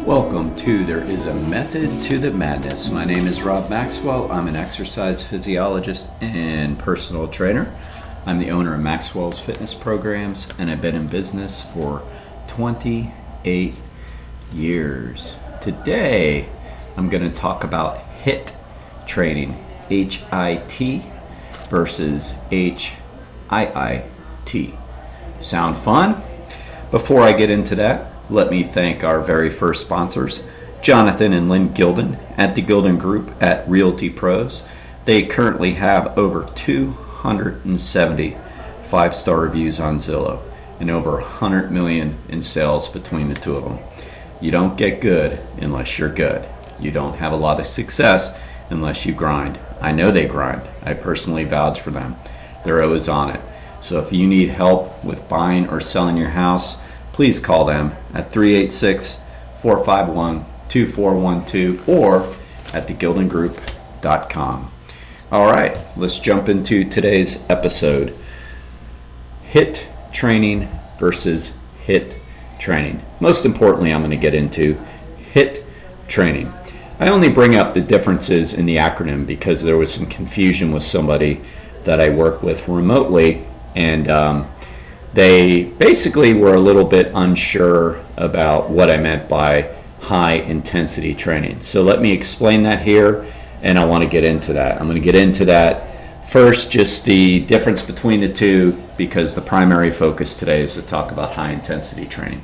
Welcome to There is a Method to the Madness. My name is Rob Maxwell. I'm an exercise physiologist and personal trainer. I'm the owner of Maxwell's Fitness Programs, and I've been in business for 28 years. Today, I'm going to talk about HIIT training, HIIT versus HIIT. Sound fun? Before I get into that, let me thank our very first sponsors, Jonathan and Lynn Gilden at the Gilden Group at Realty Pros. They currently have over 270 five-star reviews on Zillow and over 100 million in sales between the two of them. You don't get good unless you're good. You don't have a lot of success unless you grind. I know they grind. I personally vouch for them. They're always on it. So if you need help with buying or selling your house, please call them at 386-451-2412 or at thegildengroup.com. All right, let's jump into today's episode. HIIT training versus HIIT training. Most importantly, I'm going to get into HIIT training. I only bring up the differences in the acronym because there was some confusion with somebody that I work with remotely, and they basically were a little bit unsure about what I meant by high intensity training. So let me explain that here, and I want to get into that. I'm going to get into that first, just the difference between the two, because the primary focus today is to talk about high intensity training.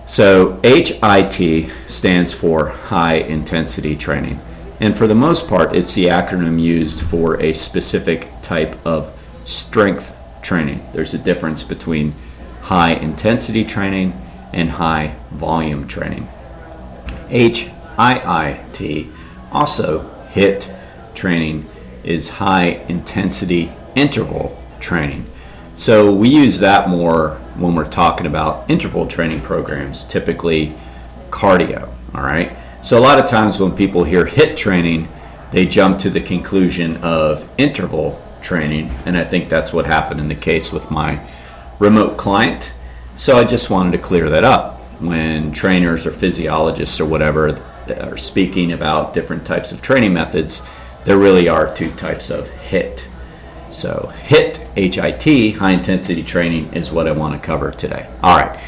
So HIIT stands for high intensity training, and for the most part it's the acronym used for a specific type of strength training. There's a difference between high intensity training and high volume training. HIIT, also HIIT training, is high intensity interval training. So we use that more when we're talking about interval training programs, typically cardio, all right? So a lot of times when people hear HIIT training, they jump to the conclusion of interval training, and I think that's what happened in the case with my remote client. So I just wanted to clear that up. When trainers or physiologists or whatever are speaking about different types of training methods, there really are two types of HIIT. So HIIT, H-I-T, high intensity training, is what I want to cover today. All right,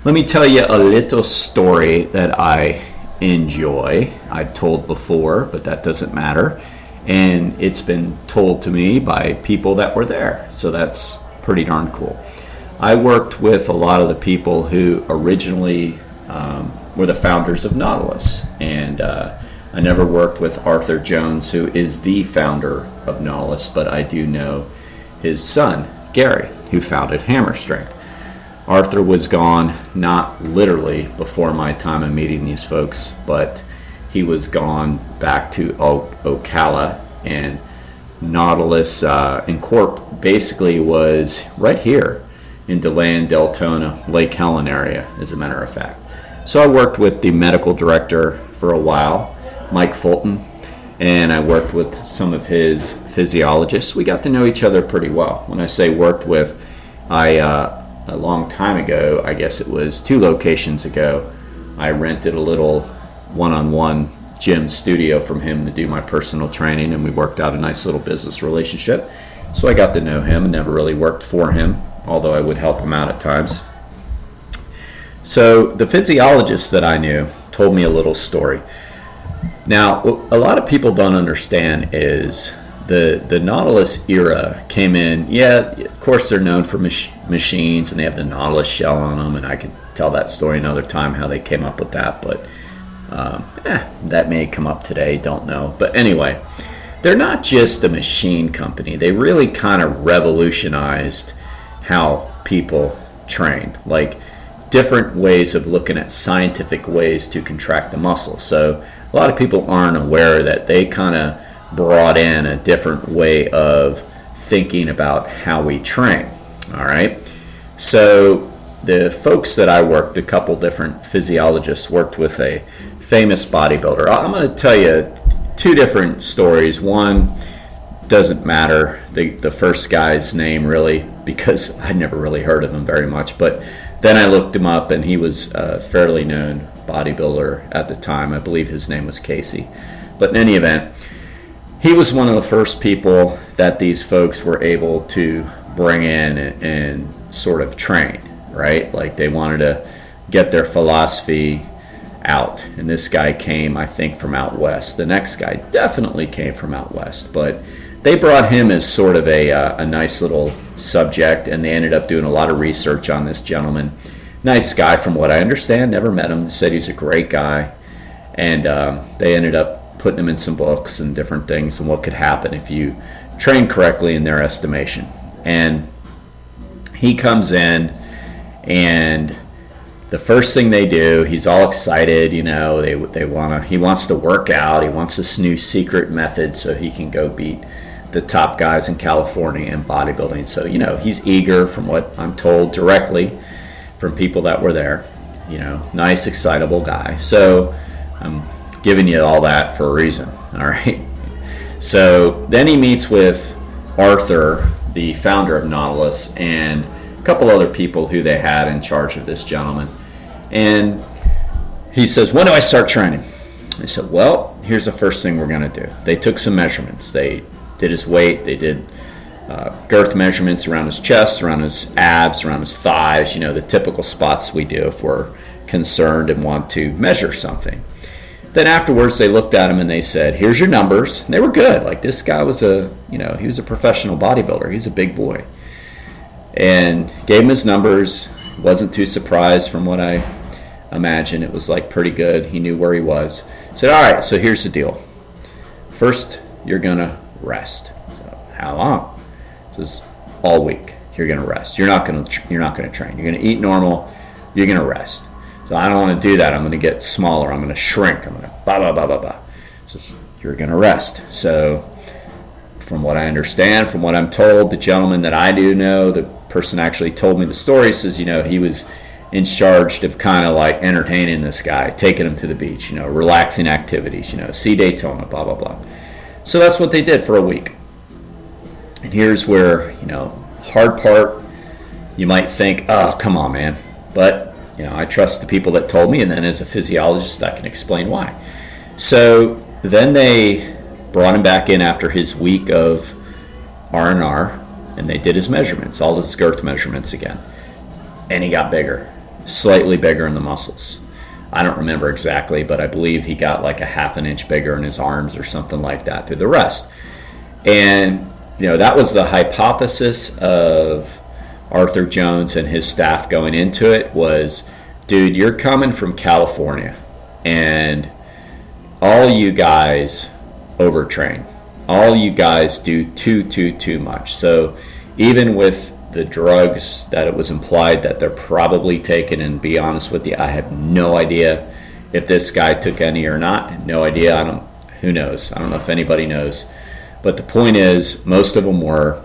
let me tell you a little story that I enjoy. I've told before, but that doesn't matter. And it's been told to me by people that were there. So that's pretty darn cool. I worked with a lot of the people who originally were the founders of Nautilus. And I never worked with Arthur Jones, who is the founder of Nautilus, but I do know his son, Gary, who founded Hammer Strength. Arthur was gone, not literally before my time of meeting these folks, but he was gone back to Ocala, and Nautilus Incorp basically was right here in DeLand, Deltona, Lake Helen area, as a matter of fact. So I worked with the medical director for a while, Mike Fulton, and I worked with some of his physiologists. We got to know each other pretty well. When I say worked with, a long time ago, I guess it was 2 locations ago, I rented a little one-on-one gym studio from him to do my personal training, and we worked out a nice little business relationship. So I got to know him and never really worked for him, although I would help him out at times. So the physiologist that I knew told me a little story. Now, what a lot of people don't understand is the Nautilus era came in. Yeah, of course they're known for machines, and they have the Nautilus shell on them, and I could tell that story another time how they came up with that, but that may come up today, don't know. But anyway, they're not just a machine company. They really kind of revolutionized how people train, like different ways of looking at scientific ways to contract the muscle. So a lot of people aren't aware that they kind of brought in a different way of thinking about how we train. All right. So the folks that I worked, a couple different physiologists, worked with a famous bodybuilder. I'm going to tell you 2 different stories. One doesn't matter, the first guy's name really, because I never really heard of him very much, but Then I looked him up, and he was a fairly known bodybuilder at the time. I believe his name was Casey. But in any event, he was one of the first people that these folks were able to bring in and sort of train, right? Like they wanted to get their philosophy out. And this guy came, I think, from out west. The next guy definitely came from out west. But they brought him as sort of a nice little subject, and they ended up doing a lot of research on this gentleman. Nice guy from what I understand. Never met him. Said he's a great guy. And they ended up putting him in some books and different things and what could happen if you train correctly in their estimation. And he comes in, and the first thing they do, he's all excited, you know, he wants to work out, he wants this new secret method so he can go beat the top guys in California in bodybuilding. So, you know, he's eager, from what I'm told directly from people that were there, you know, nice, excitable guy. So I'm giving you all that for a reason, all right? So then he meets with Arthur, the founder of Nautilus, and a couple other people who they had in charge of this gentleman. And he says, when do I start training? I said, well, here's the first thing we're going to do. They took some measurements. They did his weight. They did girth measurements around his chest, around his abs, around his thighs, you know, the typical spots we do if we're concerned and want to measure something. Then afterwards, they looked at him and they said, here's your numbers. And they were good. Like, this guy was he was a professional bodybuilder. He's a big boy. And gave him his numbers. Wasn't too surprised from what I imagine. It was like pretty good. He knew where he was. Said, all right, so here's the deal. First, you're going to rest. So how long? This is all week. You're going to rest. You're not going to train. You're going to eat normal. You're going to rest. So I don't want to do that. I'm going to get smaller. I'm going to shrink. I'm going to blah, blah, blah, blah, blah. So you're going to rest. So from what I understand, from what I'm told, the gentleman that I do know, the person actually told me the story, says, you know, he was in charge of kind of like entertaining this guy, taking him to the beach, you know, relaxing activities, you know, see Daytona, blah, blah, blah. So that's what they did for a week. And here's where, you know, hard part, you might think, oh, come on, man. But you know, I trust the people that told me, and then as a physiologist, I can explain why. So then they brought him back in after his week of R&R, and they did his measurements, all his girth measurements again. And he got bigger, slightly bigger in the muscles. I don't remember exactly, but I believe he got like a half an inch bigger in his arms or something like that through the rest. And, you know, that was the hypothesis of Arthur Jones and his staff going into it was, dude, you're coming from California and all you guys overtrain. All you guys do too much. So even with the drugs that it was implied that they're probably taking, and be honest with you, I have no idea if this guy took any or not. No idea. Who knows? I don't know if anybody knows. But the point is, most of them were,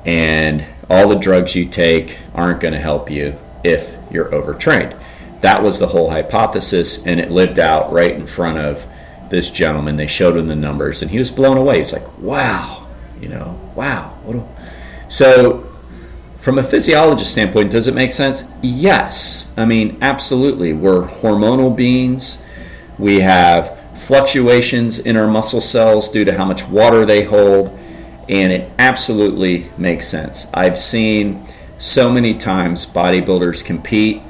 and all the drugs you take aren't going to help you if you're overtrained. That was the whole hypothesis, and it lived out right in front of this gentleman. They showed him the numbers, and he was blown away. He's like, wow, wow. So from a physiologist standpoint, does it make sense? Yes. I mean, absolutely. We're hormonal beings. We have fluctuations in our muscle cells due to how much water they hold, and it absolutely makes sense. I've seen so many times bodybuilders compete,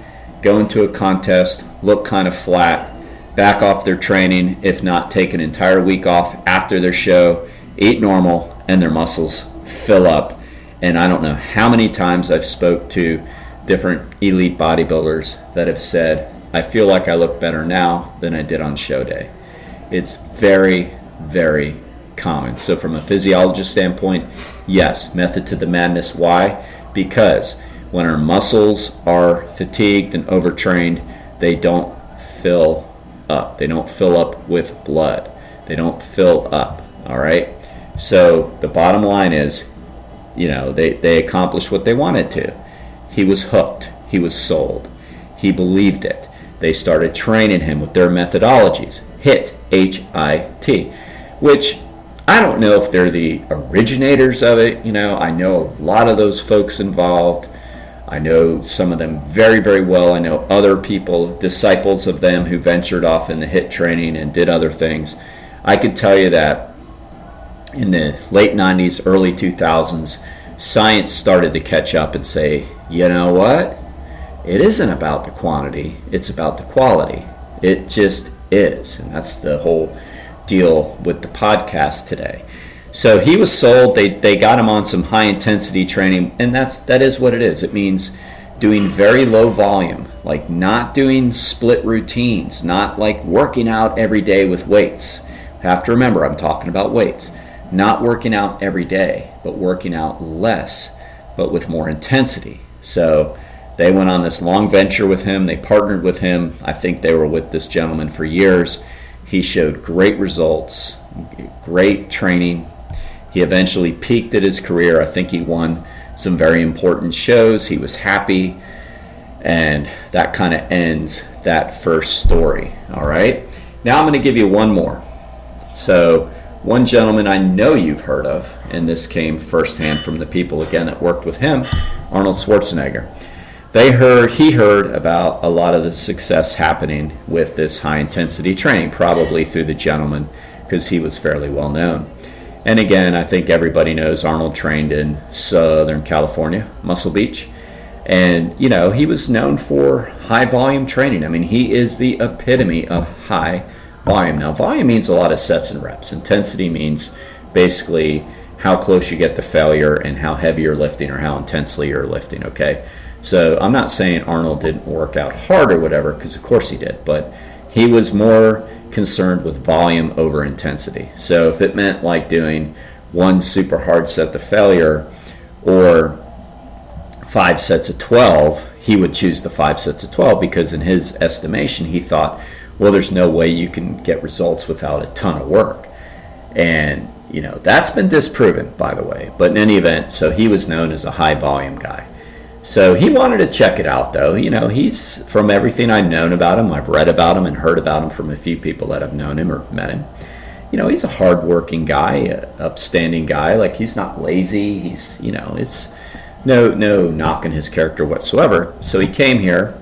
go into a contest, look kind of flat, back off their training, if not take an entire week off after their show, eat normal, and their muscles fill up. And I don't know how many times I've spoke to different elite bodybuilders that have said, I feel like I look better now than I did on show day. It's very, very common. So from a physiologist standpoint, yes, method to the madness. Why? Because when our muscles are fatigued and overtrained, they don't fill up. They don't fill up with blood. They don't fill up, all right? So the bottom line is, they accomplished what they wanted to. He was hooked. He was sold. He believed it. They started training him with their methodologies. HIIT, H-I-T, which I don't know if they're the originators of it. I know a lot of those folks involved. I know some of them very, very well. I know other people, disciples of them, who ventured off into HIIT training and did other things. I could tell you that in the late 90s, early 2000s, science started to catch up and say, you know what? It isn't about the quantity, it's about the quality. It just is. And that's the whole deal with the podcast today. So he was sold. They got him on some high intensity training, and that is what it is. It means doing very low volume, like not doing split routines, not like working out every day with weights. Have to remember, I'm talking about weights. Not working out every day, but working out less, but with more intensity. So they went on this long venture with him. They partnered with him. I think they were with this gentleman for years. He showed great results, great training. He eventually peaked at his career. I think he won some very important shows. He was happy. And that kind of ends that first story. All right. Now I'm going to give you one more. So one gentleman I know you've heard of, and this came firsthand from the people, again, that worked with him, Arnold Schwarzenegger. He heard about a lot of the success happening with this high-intensity training, probably through the gentleman, because he was fairly well known. And again, I think everybody knows Arnold trained in Southern California, Muscle Beach. And, he was known for high-volume training. I mean, he is the epitome of high volume. Now, volume means a lot of sets and reps. Intensity means basically how close you get to failure and how heavy you're lifting or how intensely you're lifting, okay? So I'm not saying Arnold didn't work out hard or whatever, because of course he did, but he was more concerned with volume over intensity. So if it meant like doing one super hard set to failure or 5 sets of 12, he would choose the 5 sets of 12 because in his estimation he thought, well, there's no way you can get results without a ton of work. And, that's been disproven, by the way. But in any event, so he was known as a high volume guy. So he wanted to check it out, though. He's, from everything I've known about him, I've read about him and heard about him from a few people that have known him or met him. He's a hardworking guy, an upstanding guy. Like, he's not lazy. He's, it's no knocking his character whatsoever. So he came here,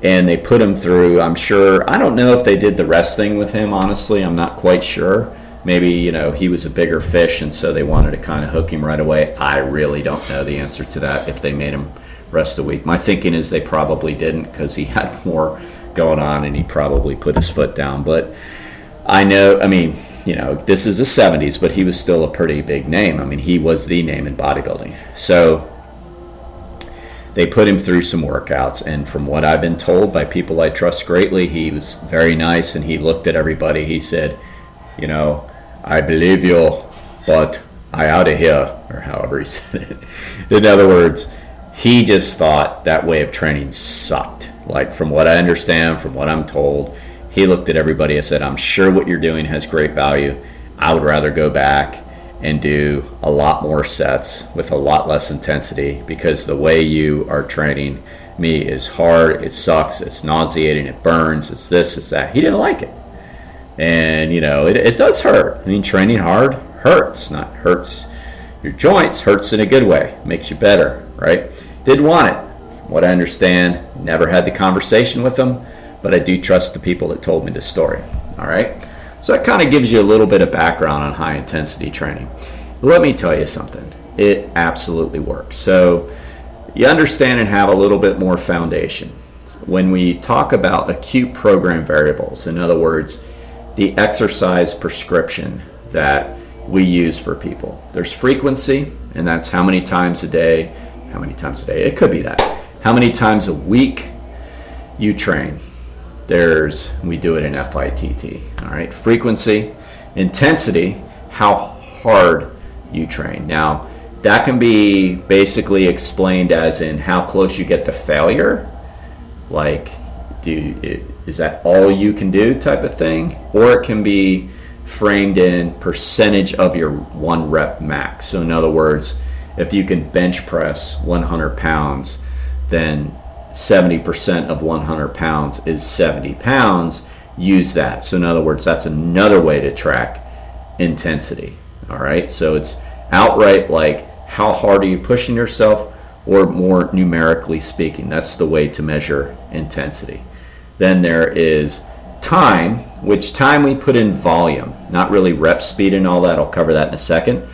and they put him through, I'm sure, I don't know if they did the rest thing with him, honestly. I'm not quite sure. Maybe, he was a bigger fish, and so they wanted to kind of hook him right away. I really don't know the answer to that, if they made him rest a week. My thinking is they probably didn't, because he had more going on and he probably put his foot down. But this is the 70s, but he was still a pretty big name. I mean, he was the name in bodybuilding. So they put him through some workouts, and from what I've been told by people I trust greatly, he was very nice, and he looked at everybody. He said, I believe you, but I out of here, or however he said it. In other words, he just thought that way of training sucked. Like, from what I understand, from what I'm told, he looked at everybody and said, I'm sure what you're doing has great value. I would rather go back and do a lot more sets with a lot less intensity, because the way you are training me is hard, it sucks, it's nauseating, it burns, it's this, it's that. He didn't like it. And, it does hurt. I mean, training hard hurts, not hurts your joints, hurts in a good way, makes you better, right? Didn't want it. From what I understand, never had the conversation with them, but I do trust the people that told me this story, all right? So that kind of gives you a little bit of background on high intensity training. Let me tell you something. It absolutely works. So you understand and have a little bit more foundation. When we talk about acute program variables, in other words, the exercise prescription that we use for people. There's frequency, and that's how many times a day. How many times a day? It could be that. How many times a week you train. We do it in FITT. All right. Frequency, intensity, how hard you train. Now, that can be basically explained as in how close you get to failure. Like, is that all you can do type of thing? Or it can be framed in percentage of your 1 rep max. So in other words, if you can bench press 100 pounds, then 70% of 100 pounds is 70 pounds. Use that. So in other words, that's another way to track intensity. All right. So it's outright like, how hard are you pushing yourself, or more numerically speaking. That's the way to measure intensity. Then there is time, which time we put in volume, not really rep speed and all that. I'll cover that in a second.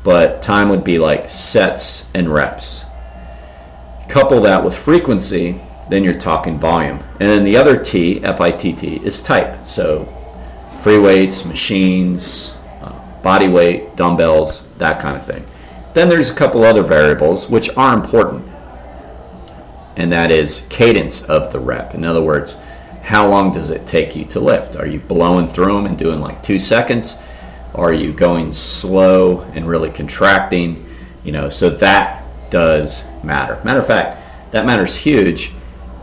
But time would be like sets and reps. Couple that with frequency, then you're talking volume. And then the other T, F-I-T-T, is type. So free weights, machines, body weight, dumbbells, that kind of thing. Then there's a couple other variables which are important. And that is cadence of the rep. In other words, how long does it take you to lift? Are you blowing through them and doing like 2 seconds? Are you going slow and really contracting? So that does matter. Matter of fact, that matters huge.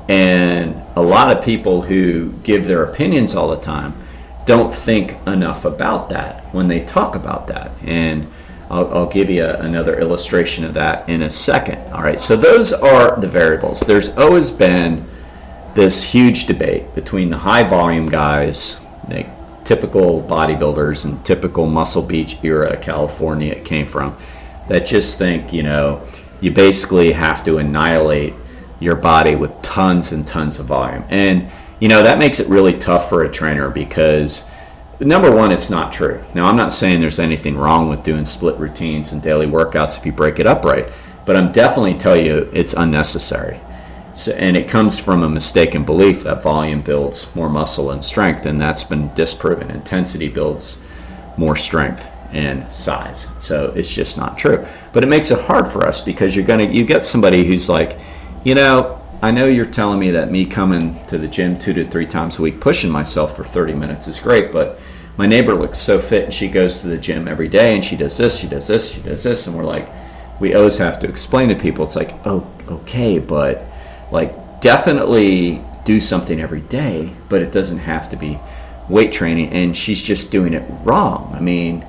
And a lot of people who give their opinions all the time don't think enough about that when they talk about that. And I'll give you another illustration of that in a second. All right, so those are the variables. There's always been this huge debate between the high volume guys, the typical bodybuilders and typical Muscle Beach era California it came from, that just think, you basically have to annihilate your body with tons and tons of volume. And, that makes it really tough for a trainer because, number one, it's not true. Now, I'm not saying there's anything wrong with doing split routines and daily workouts if you break it up right, but I'm definitely telling you it's unnecessary. So, and it comes from a mistaken belief that volume builds more muscle and strength, and that's been disproven. Intensity builds more strength and size. So it's just not true. But it makes it hard for us because you get somebody who's like, I know you're telling me that me coming to the gym 2 to 3 times a week, pushing myself for 30 minutes is great, but my neighbor looks so fit and she goes to the gym every day and she does this, she does this, she does this, and we're like, we always have to explain to people, it's like, oh, okay, but like definitely do something every day, but it doesn't have to be weight training, and she's just doing it wrong. I mean,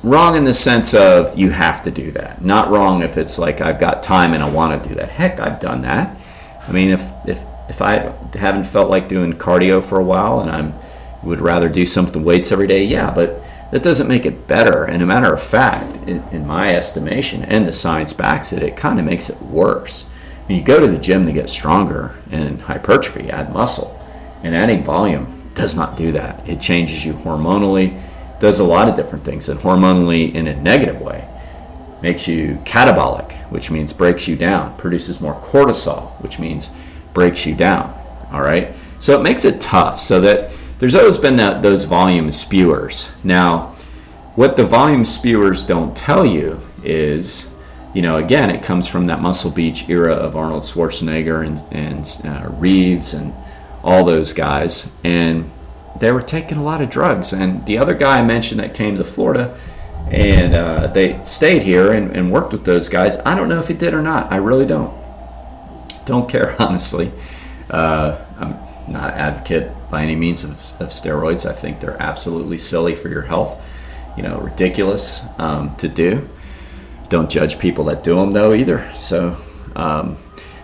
wrong in the sense of you have to do that. Not wrong if it's like I've got time and I want to do that. Heck, I've done that. I mean, if I haven't felt like doing cardio for a while and I would rather do something weights every day, yeah, but that doesn't make it better. And a matter of fact, in my estimation, and the science backs it, it kind of makes it worse. When you go to the gym to get stronger and hypertrophy, add muscle, and adding volume does not do that. It changes you hormonally, does a lot of different things, and hormonally in a negative way. Makes you catabolic, which means breaks you down, produces more cortisol, which means breaks you down. All right, so it makes it tough. So that there's always been those volume spewers. Now, what the volume spewers don't tell you is, again, it comes from that Muscle Beach era of Arnold Schwarzenegger and Reeves and all those guys, and they were taking a lot of drugs. And the other guy I mentioned that came to Florida, and they stayed here and worked with those guys. I don't know if he did or not. I really don't care, honestly. I'm not an advocate by any means of steroids. I think they're absolutely silly for your health, ridiculous to do. Don't judge people that do them though either. So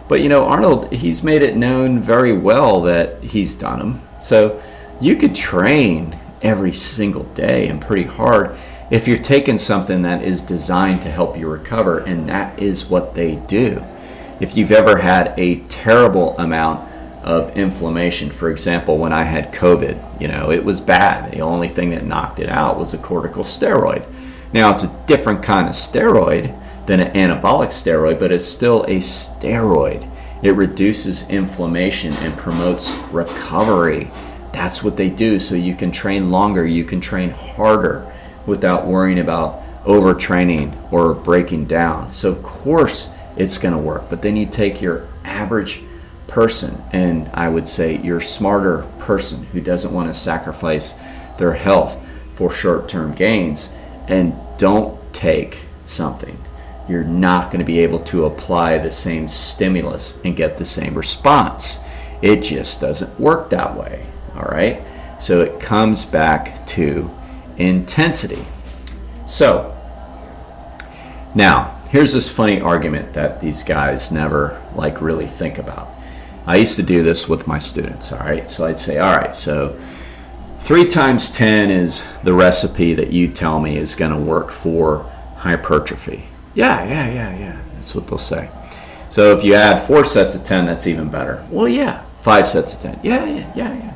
but Arnold, he's made it known very well that he's done them. So you could train every single day and pretty hard if you're taking something that is designed to help you recover, and that is what they do. If you've ever had a terrible amount of inflammation, for example, when I had COVID, it was bad. The only thing that knocked it out was a corticosteroid. Now, it's a different kind of steroid than an anabolic steroid, but it's still a steroid. It reduces inflammation and promotes recovery. That's what they do, so you can train longer, you can train harder without worrying about overtraining or breaking down. So of course it's going to work, but then you take your average person, and I would say your smarter person who doesn't want to sacrifice their health for short-term gains, and don't take something. You're not going to be able to apply the same stimulus and get the same response. It just doesn't work that way. All right, so it comes back to intensity. So now here's this funny argument that these guys never really think about. I used to do this with my students. All right, so I'd say, all right, so 3 times 10 is the recipe that you tell me is going to work for hypertrophy. Yeah. That's what they'll say. So if you add 4 sets of 10, that's even better. Well, yeah, 5 sets of 10. Yeah.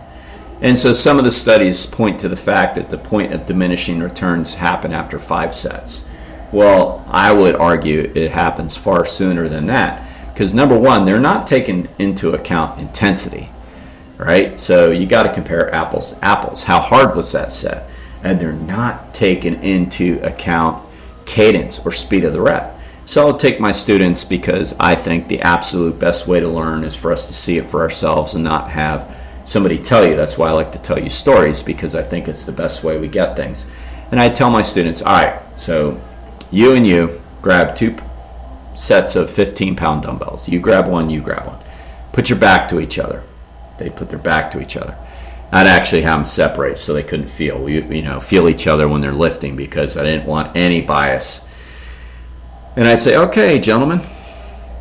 And so some of the studies point to the fact that the point of diminishing returns happen after 5 sets. Well, I would argue it happens far sooner than that. Because number one, they're not taking into account intensity, right? So you got to compare apples to apples. How hard was that set? And they're not taking into account cadence or speed of the rep. So I'll take my students because I think the absolute best way to learn is for us to see it for ourselves and not have somebody tell you. That's why I like to tell you stories, because I think it's the best way we get things. And I tell my students, all right, so you and you grab 2 sets of 15-pound dumbbells. You grab one, you grab one. Put your back to each other. They put their back to each other. I'd actually have them separate so they couldn't feel. Feel each other when they're lifting, because I didn't want any bias. And I'd say, okay, gentlemen,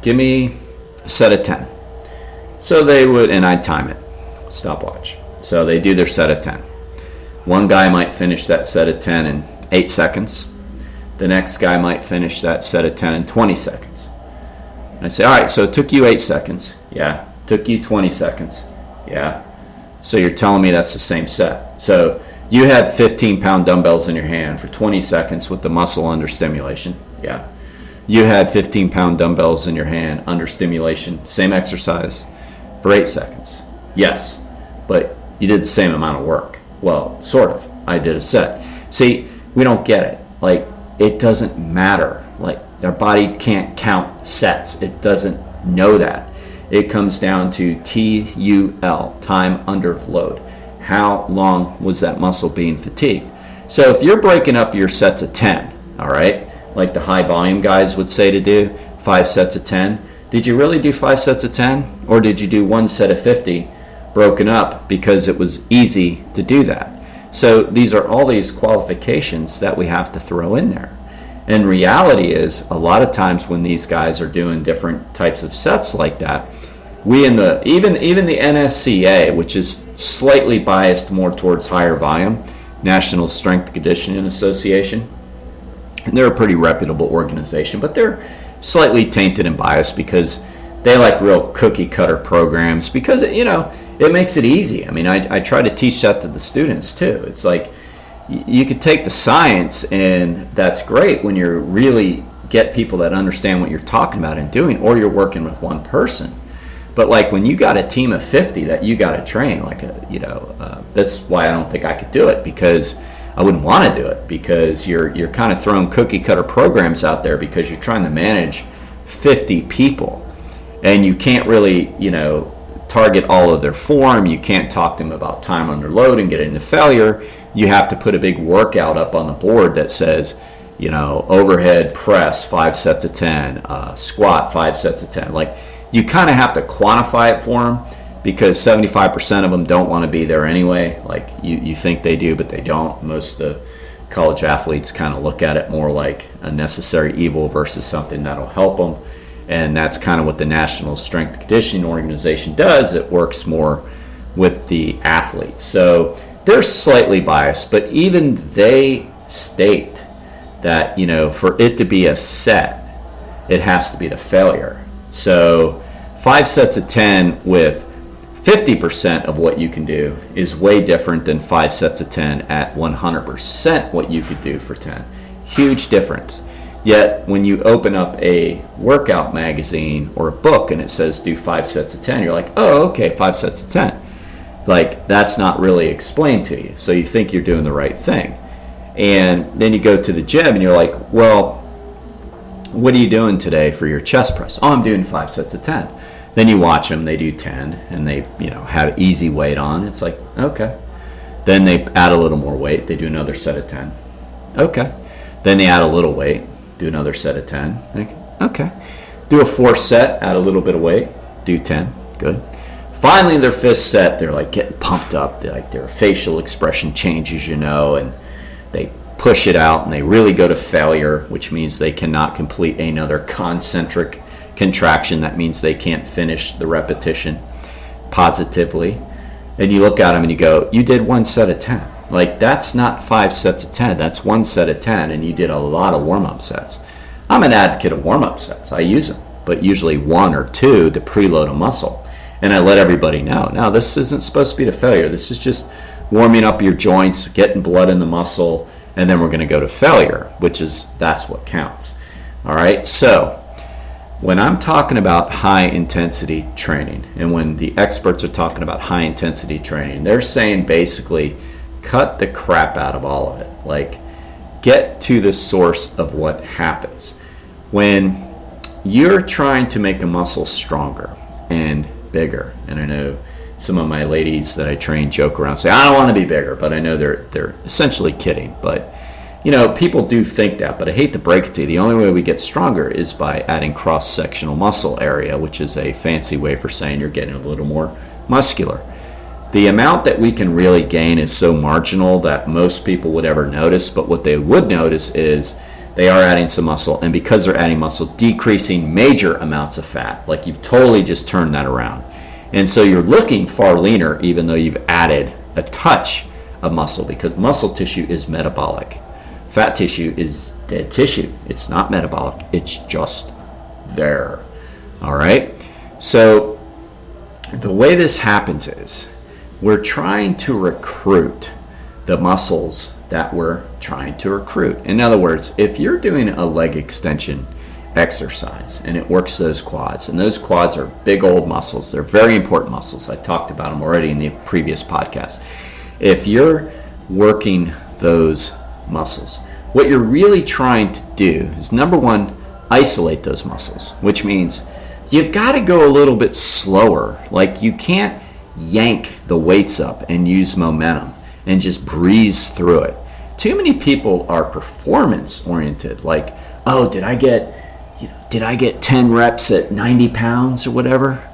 give me a set of 10. So they would, and I'd time it, stopwatch. So they do their set of 10. One guy might finish that set of 10 in 8 seconds. The next guy might finish that set of 10 in 20 seconds. And I say, all right, so it took you 8 seconds. Yeah. Took you 20 seconds. Yeah. So you're telling me that's the same set. So you had 15-pound dumbbells in your hand for 20 seconds with the muscle under stimulation. Yeah. You had 15-pound dumbbells in your hand under stimulation, same exercise, for 8 seconds. Yes, but you did the same amount of work. Well, sort of. I did a set. See, we don't get it. Like, it doesn't matter. Like, our body can't count sets. It doesn't know that. It comes down to TUL, time under load. How long was that muscle being fatigued? So if you're breaking up your sets of 10, all right, like the high volume guys would say to do, 5 sets of 10, did you really do 5 sets of 10? Or did you do 1 set of 50 broken up because it was easy to do that? So these are all these qualifications that we have to throw in there. And reality is, a lot of times when these guys are doing different types of sets like that, we in the even the NSCA, which is slightly biased more towards higher volume, National Strength Conditioning Association, and they're a pretty reputable organization, but they're slightly tainted and biased because they like real cookie cutter programs, because it makes it easy. I mean, I try to teach that to the students too. It's like, you could take the science, and that's great when you really get people that understand what you're talking about and doing, or you're working with one person. But like when you got a team of 50 that you got to train, that's why I don't think I could do it, because I wouldn't want to do it, because you're kind of throwing cookie cutter programs out there because you're trying to manage 50 people, and you can't really target all of their form. You can't talk to them about time under load and get into failure. You have to put a big workout up on the board that says, overhead press 5 sets of 10, squat 5 sets of 10. Like, you kind of have to quantify it for them, because 75% of them don't want to be there anyway. Like, you think they do, but they don't. Most of the college athletes kind of look at it more like a necessary evil versus something that'll help them. And that's kind of what the National Strength Conditioning Organization does. It works more with the athletes. So they're slightly biased, but even they state that, for it to be a set, it has to be the failure. So 5 sets of 10 with 50% of what you can do is way different than 5 sets of 10 at 100% what you could do for 10. Huge difference. Yet when you open up a workout magazine or a book and it says do 5 sets of 10, you're like, oh, okay, 5 sets of 10. Like, that's not really explained to you. So you think you're doing the right thing. And then you go to the gym and you're like, well, what are you doing today for your chest press? Oh, I'm doing 5 sets of 10. Then you watch them, they do 10, and they have easy weight on. It's like, okay. Then they add a little more weight. They do another set of 10. Okay. Then they add a little weight. Do another set of 10. Okay. Do a 4th set, add a little bit of weight. Do 10. Good. Finally, their 5th set, they're like getting pumped up. Their facial expression changes, and they push it out, and they really go to failure, which means they cannot complete another concentric contraction. That means they can't finish the repetition positively. And you look at them and you go, you did 1 set of 10. Like, that's not 5 sets of 10. That's 1 set of 10, and you did a lot of warm-up sets. I'm an advocate of warm-up sets. I use them, but usually 1 or 2 to preload a muscle. And I let everybody know, now this isn't supposed to be to failure. This is just warming up your joints, getting blood in the muscle, and then we're going to go to failure, that's what counts. All right, so when I'm talking about high intensity training, and when the experts are talking about high intensity training, they're saying basically cut the crap out of all of it. Like, get to the source of what happens. When you're trying to make a muscle stronger and bigger, and I know some of my ladies that I train joke around, say, I don't want to be bigger, but I know they're essentially kidding. But people do think that, but I hate to break it to you, the only way we get stronger is by adding cross-sectional muscle area, which is a fancy way for saying you're getting a little more muscular. The amount that we can really gain is so marginal that most people would ever notice, but what they would notice is they are adding some muscle, and because they're adding muscle, decreasing major amounts of fat. Like, you've totally just turned that around. And so you're looking far leaner even though you've added a touch of muscle, because muscle tissue is metabolic. Fat tissue is dead tissue. It's not metabolic. It's just there. All right? So the way this happens is we're trying to recruit the muscles that we're trying to recruit. In other words, if you're doing a leg extension exercise and it works those quads, and those quads are big old muscles, they're very important muscles. I talked about them already in the previous podcast. If you're working those muscles, what you're really trying to do is, number one, isolate those muscles, which means you've got to go a little bit slower. Like, you can't yank the weights up and use momentum and just breeze through it. Too many people are performance oriented. Like, oh, did I get 10 reps at 90 pounds or whatever?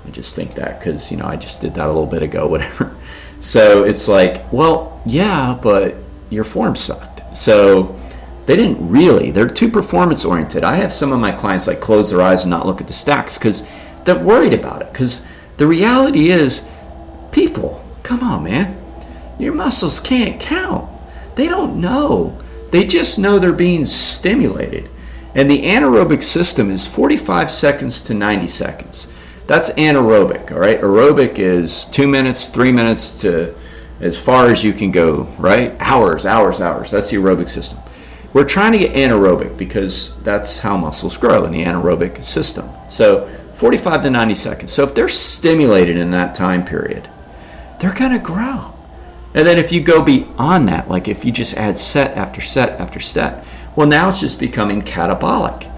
I just think that because, I just did that a little bit ago, whatever. So it's like, well, yeah, but your form sucked. So they're too performance oriented. I have some of my clients like close their eyes and not look at the stacks because they're worried about it. Because the reality is, people, come on, man. Your muscles can't count. They don't know. They just know they're being stimulated. And the anaerobic system is 45 seconds to 90 seconds. That's anaerobic, all right? Aerobic is 2 minutes, 3 minutes to as far as you can go, right? Hours. That's the aerobic system. We're trying to get anaerobic because that's how muscles grow in the anaerobic system. So 45 to 90 seconds. So if they're stimulated in that time period, they're going to grow. And then if you go beyond that, like if you just add set after set after set, well, now it's just becoming catabolic,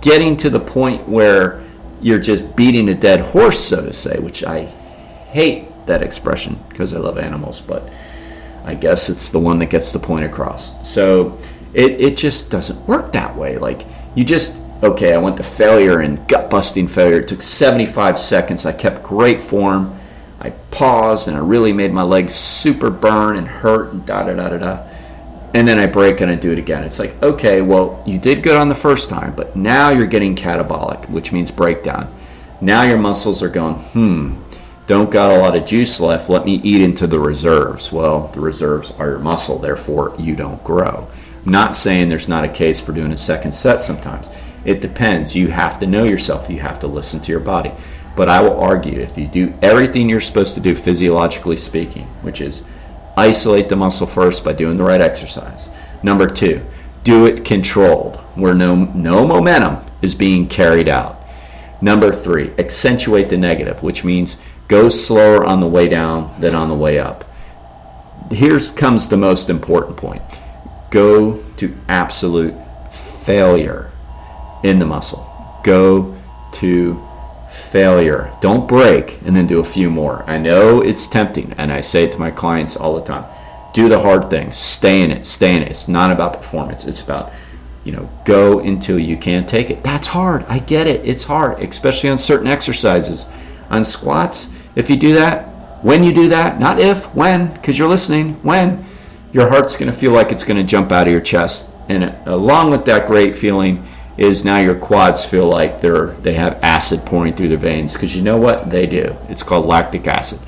getting to the point where you're just beating a dead horse, so to say, which I hate that expression because I love animals, but I guess it's the one that gets the point across. So it just doesn't work that way. Like, I went to failure and gut-busting failure. It took 75 seconds. I kept great form. I paused and I really made my legs super burn and hurt and da-da-da-da-da. And then I break and I do it again. It's like, okay, well, you did good on the first time, but now you're getting catabolic, which means breakdown. Now your muscles are going, don't got a lot of juice left. Let me eat into the reserves. Well, the reserves are your muscle, therefore you don't grow. I'm not saying there's not a case for doing a second set sometimes. It depends. You have to know yourself. You have to listen to your body. But I will argue, if you do everything you're supposed to do physiologically speaking, which is isolate the muscle first by doing the right exercise. Number 2, do it controlled, where no momentum is being carried out. Number 3, accentuate the negative, which means go slower on the way down than on the way up. Here comes the most important point. Go to absolute failure in the muscle. Go to failure. Don't break and then do a few more. I know it's tempting, and I say it to my clients all the time. Do the hard things. Stay in it. It's not about performance. It's about, go until you can't take it. That's hard. I get it. It's hard, especially on certain exercises. On squats, if you do that, when you do that, not if, when, because you're listening, when, your heart's going to feel like it's going to jump out of your chest. And along with that great feeling is now your quads feel like they have acid pouring through their veins, because you know what they do. It's called lactic acid.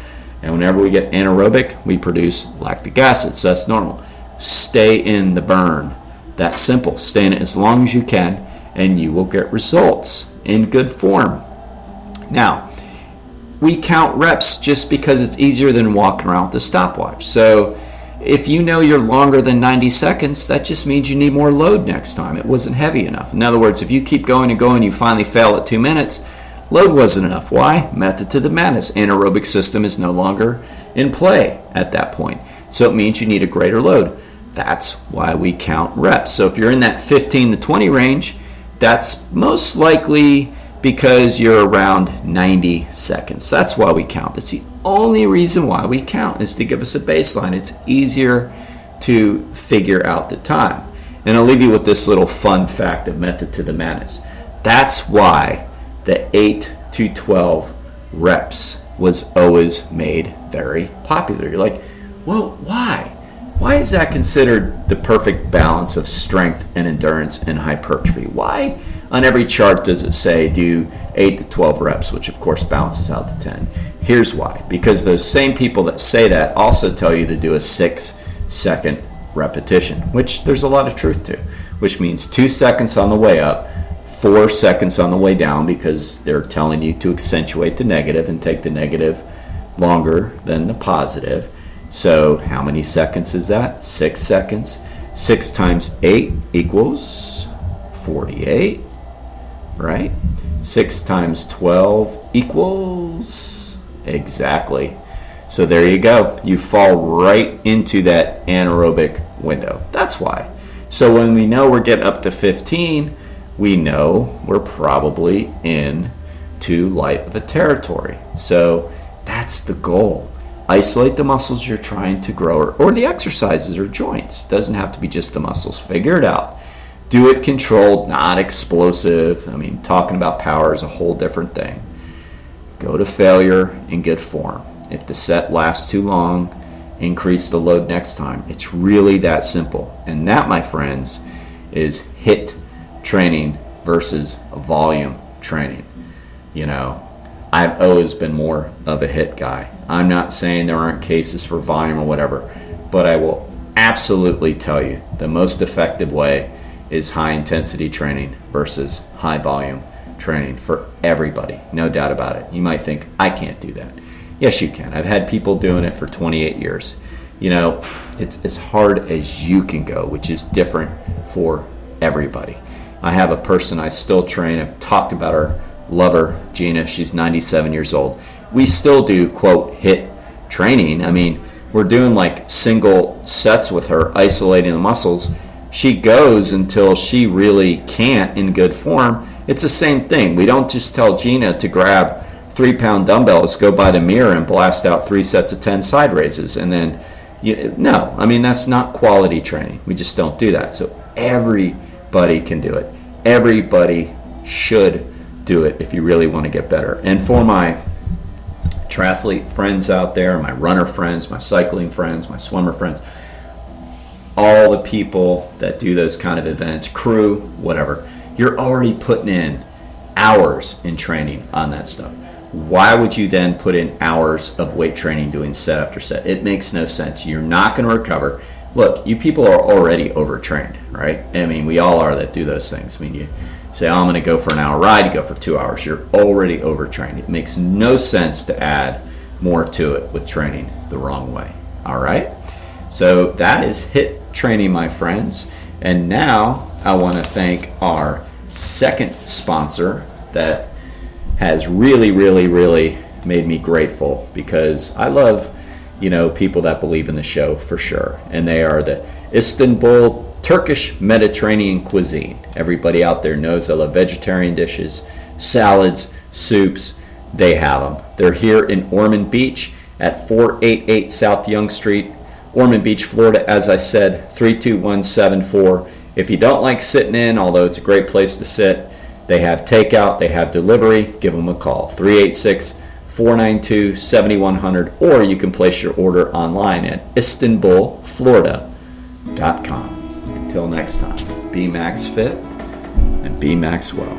And whenever we get anaerobic, we produce lactic acid. So that's normal. Stay in the burn. That's simple. Stay in it as long as you can. and you will get results in good form. Now, we count reps just because it's easier than walking around with a stopwatch. So if you know you're longer than 90 seconds, that just means you need more load next time. It wasn't heavy enough. In other words, if you keep going and going, you finally fail at 2 minutes, load wasn't enough. Why? Method to the madness. Anaerobic system is no longer in play at that point. So it means you need a greater load. That's why we count reps. So if you're in that 15 to 20 range, that's most likely because you're around 90 seconds. That's why we count. That's the only reason why we count, is to give us a baseline. It's easier to figure out the time. And I'll leave you with this little fun fact of method to the madness. That's why the 8 to 12 reps was always made very popular. You're like, well, why? Why is that considered the perfect balance of strength and endurance and hypertrophy? Why on every chart does it say do 8 to 12 reps, which of course balances out to 10? Here's why. Because those same people that say that also tell you to do a 6-second repetition, which there's a lot of truth to, which means 2 seconds on the way up, 4 seconds on the way down, because they're telling you to accentuate the negative and take the negative longer than the positive. So how many seconds is that? 6 seconds. 6 times 8 equals 48, right? 6 times 12 equals exactly. So there you go. You fall right into that anaerobic window. That's why. So when we know we're getting up to 15, we know we're probably in too light of a territory. So that's the goal. Isolate the muscles you're trying to grow, or the exercises or joints. Doesn't have to be just the muscles. Figure it out. Do it controlled, not explosive. I mean, talking about power is a whole different thing. Go to failure in good form. If the set lasts too long, increase the load next time. It's really that simple. And that, my friends, is HIIT training versus volume training. You know, I've always been more of a HIIT guy. I'm not saying there aren't cases for volume or whatever, but I will absolutely tell you the most effective way is high intensity training versus high volume training for everybody. No doubt about it. You might think, I can't do that. Yes, you can. I've had people doing it for 28 years. You know, it's as hard as you can go, which is different for everybody. I have a person I still train. I've talked about her. Love her, Gina. She's 97 years old. We still do, quote, HIIT training. I mean, we're doing like single sets with her, isolating the muscles. She goes until she really can't in good form. It's the same thing. We don't just tell Gina to grab 3-pound dumbbells, go by the mirror and blast out 3 sets of 10 side raises. And then, no, I mean, that's not quality training. We just don't do that. So everybody can do it. Everybody should do it if you really want to get better. And for my triathlete friends out there, my runner friends, my cycling friends, my swimmer friends, all the people that do those kind of events, crew, whatever, you're already putting in hours in training on that stuff. Why would you then put in hours of weight training doing set after set? It makes no sense. You're not going to recover. Look, you people are already overtrained, right? I mean, we all are that do those things. I mean, you say, oh, I'm going to go for an hour ride, you go for 2 hours. You're already overtrained. It makes no sense to add more to it with training the wrong way. All right? So that is HIIT training, my friends. And now I want to thank our second sponsor that has really, really, really made me grateful, because I love, people that believe in the show for sure. And they are the Istanbul Turkish Mediterranean cuisine. Everybody out there knows I love vegetarian dishes, salads, soups. They have them. They're here in Ormond Beach at 488 South Young Street, Ormond Beach, Florida. As I said, 32174. If you don't like sitting in, although it's a great place to sit, they have takeout, they have delivery. Give them a call, 386-492-7100, or you can place your order online at istanbulflorida.com. Until next time, be max fit and be max well.